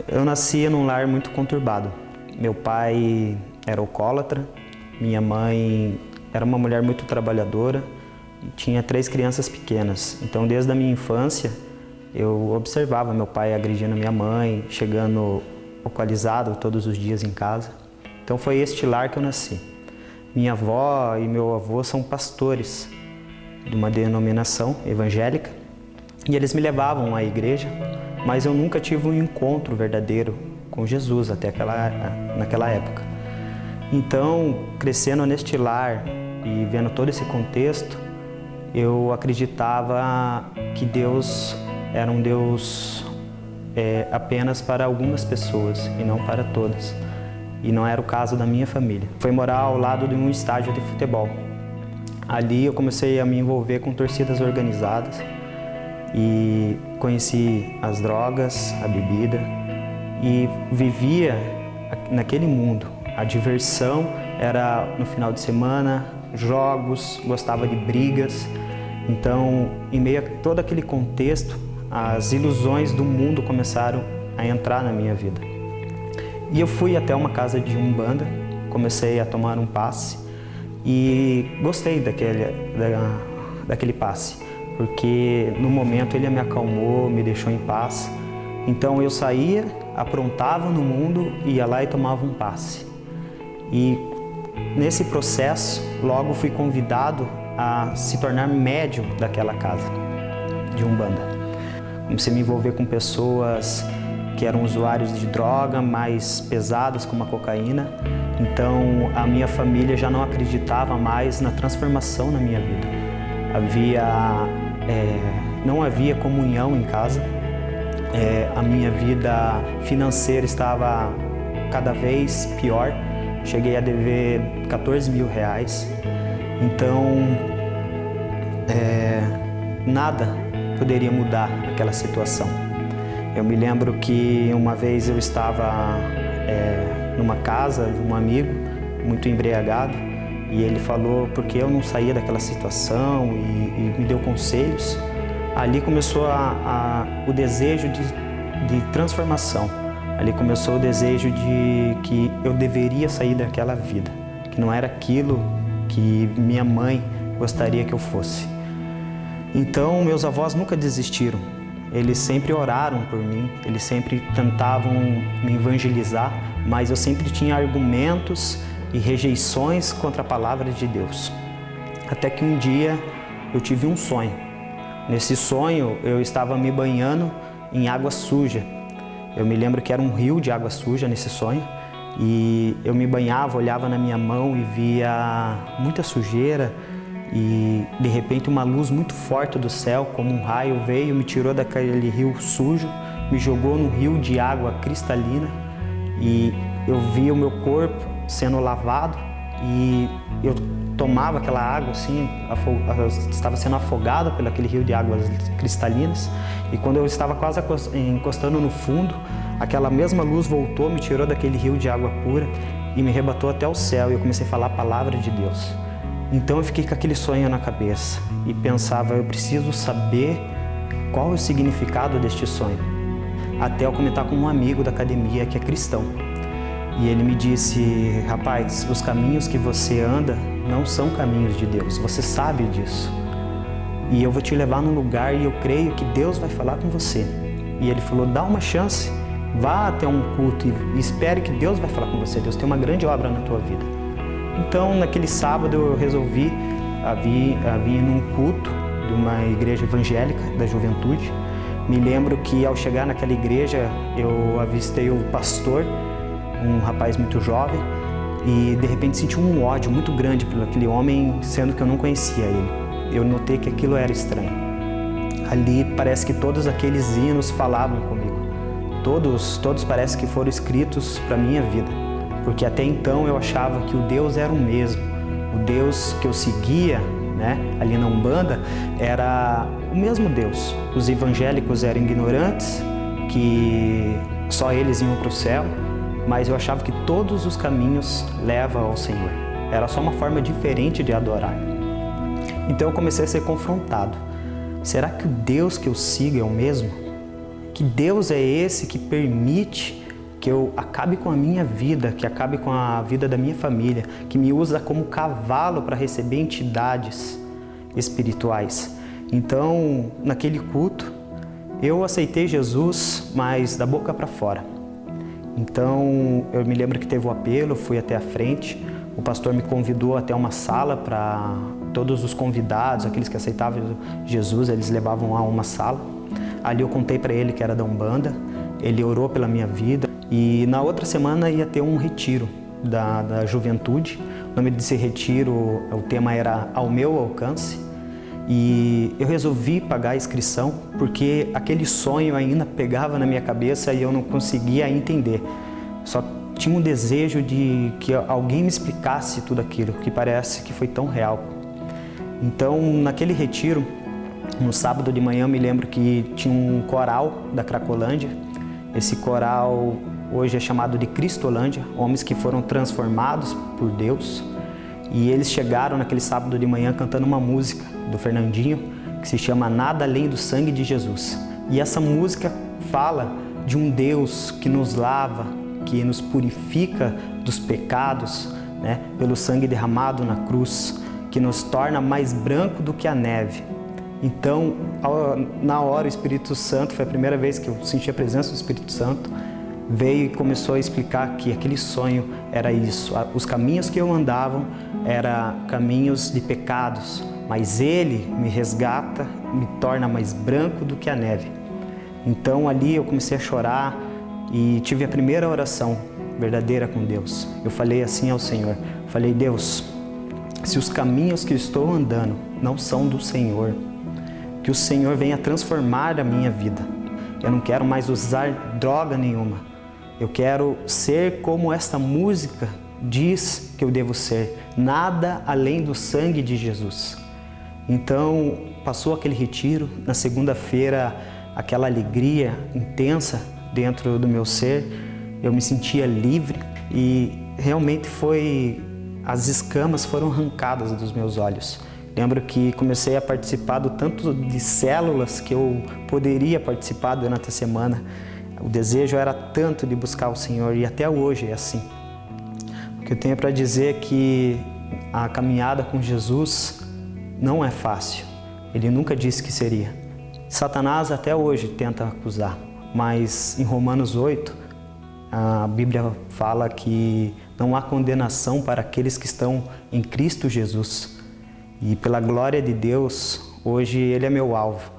Eu nasci num lar muito conturbado. Meu pai era alcoólatra, minha mãe era uma mulher muito trabalhadora e tinha 3 crianças pequenas. Então, desde a minha infância, eu observava meu pai agredindo minha mãe, chegando alcoolizado todos os dias em casa. Então, foi este lar que eu nasci. Minha avó e meu avô são pastores de uma denominação evangélica e eles me levavam à igreja, mas eu nunca tive um encontro verdadeiro com Jesus naquela época. Então, crescendo neste lar e vendo todo esse contexto, eu acreditava que Deus era um Deus apenas para algumas pessoas e não para todas. E não era o caso da minha família. Foi morar ao lado de um estádio de futebol. Ali eu comecei a me envolver com torcidas organizadas e conheci as drogas, a bebida e vivia naquele mundo. A diversão era no final de semana, jogos, gostava de brigas. Então, em meio a todo aquele contexto, as ilusões do mundo começaram a entrar na minha vida. E eu fui até uma casa de umbanda, comecei a tomar um passe e gostei daquele passe, porque no momento ele me acalmou, me deixou em paz. Então eu saía, aprontava no mundo, ia lá e tomava um passe. E nesse processo, logo fui convidado a se tornar médium daquela casa de umbanda. Comecei a me envolver com pessoas que eram usuários de droga mais pesadas, como a cocaína. Então, a minha família já não acreditava mais na transformação na minha vida. Não havia comunhão em casa. A minha vida financeira estava cada vez pior. Cheguei a dever 14 mil reais. Então, nada poderia mudar aquela situação. Eu me lembro que uma vez eu estava numa casa de um amigo, muito embriagado, e ele falou porque eu não saía daquela situação e me deu conselhos. Ali começou o desejo de transformação. Ali começou o desejo de que eu deveria sair daquela vida, que não era aquilo que minha mãe gostaria que eu fosse. Então, meus avós nunca desistiram. Eles sempre oraram por mim, eles sempre tentavam me evangelizar, mas eu sempre tinha argumentos e rejeições contra a palavra de Deus. Até que um dia eu tive um sonho. Nesse sonho eu estava me banhando em água suja. Eu me lembro que era um rio de água suja nesse sonho e eu me banhava, olhava na minha mão e via muita sujeira. E de repente uma luz muito forte do céu, como um raio, veio, me tirou daquele rio sujo, me jogou num rio de água cristalina e eu vi o meu corpo sendo lavado e eu tomava aquela água assim, eu estava sendo afogado pelo aquele rio de águas cristalinas e quando eu estava quase encostando no fundo, aquela mesma luz voltou, me tirou daquele rio de água pura e me arrebatou até o céu e eu comecei a falar a palavra de Deus. Então eu fiquei com aquele sonho na cabeça e pensava, eu preciso saber qual é o significado deste sonho. Até eu comentar com um amigo da academia que é cristão. E ele me disse, rapaz, os caminhos que você anda não são caminhos de Deus, você sabe disso. E eu vou te levar num lugar e eu creio que Deus vai falar com você. E ele falou, dá uma chance, vá até um culto e espere que Deus vai falar com você. Deus tem uma grande obra na tua vida. Então, naquele sábado, eu resolvi vir num culto de uma igreja evangélica da juventude. Me lembro que, ao chegar naquela igreja, eu avistei o pastor, um rapaz muito jovem, e, de repente, senti um ódio muito grande por aquele homem, sendo que eu não conhecia ele. Eu notei que aquilo era estranho. Ali, parece que todos aqueles hinos falavam comigo. Todos parece que foram escritos para a minha vida. Porque até então eu achava que o Deus era o mesmo. O Deus que eu seguia, ali na Umbanda, era o mesmo Deus. Os evangélicos eram ignorantes, que só eles iam para o céu, mas eu achava que todos os caminhos levam ao Senhor. Era só uma forma diferente de adorar. Então eu comecei a ser confrontado. Será que o Deus que eu sigo é o mesmo? Que Deus é esse que permite que eu acabe com a minha vida, que acabe com a vida da minha família, que me usa como cavalo para receber entidades espirituais. Então, naquele culto, eu aceitei Jesus, mas da boca para fora. Então, eu me lembro que teve o apelo, fui até a frente, o pastor me convidou até uma sala para todos os convidados, aqueles que aceitavam Jesus, eles levavam a uma sala. Ali eu contei para ele que era da Umbanda, ele orou pela minha vida. E na outra semana ia ter um retiro da juventude. O nome desse retiro, o tema era Ao Meu Alcance. E eu resolvi pagar a inscrição porque aquele sonho ainda pegava na minha cabeça e eu não conseguia entender. Só tinha um desejo de que alguém me explicasse tudo aquilo, que parece que foi tão real. Então, naquele retiro, no sábado de manhã, eu me lembro que tinha um coral da Cracolândia. Esse coral hoje é chamado de Cristolândia, homens que foram transformados por Deus. E eles chegaram naquele sábado de manhã cantando uma música do Fernandinho, que se chama Nada Além do Sangue de Jesus. E essa música fala de um Deus que nos lava, que nos purifica dos pecados, né, pelo sangue derramado na cruz, que nos torna mais branco do que a neve. Então, na hora, o Espírito Santo, foi a primeira vez que eu senti a presença do Espírito Santo, veio e começou a explicar que aquele sonho era isso. Os caminhos que eu andava eram caminhos de pecados, mas Ele me resgata, me torna mais branco do que a neve. Então ali eu comecei a chorar e tive a primeira oração verdadeira com Deus. Eu falei assim ao Senhor, falei: Deus, se os caminhos que eu estou andando não são do Senhor, que o Senhor venha transformar a minha vida. Eu não quero mais usar droga nenhuma. Eu quero ser como esta música diz que eu devo ser, nada além do sangue de Jesus. Então, passou aquele retiro, na segunda-feira, aquela alegria intensa dentro do meu ser, eu me sentia livre e realmente as escamas foram arrancadas dos meus olhos. Lembro que comecei a participar do tanto de células que eu poderia participar durante a semana. O desejo era tanto de buscar o Senhor e até hoje é assim. O que eu tenho para dizer é que a caminhada com Jesus não é fácil. Ele nunca disse que seria. Satanás até hoje tenta acusar, mas em Romanos 8, a Bíblia fala que não há condenação para aqueles que estão em Cristo Jesus. E pela glória de Deus, hoje Ele é meu alvo.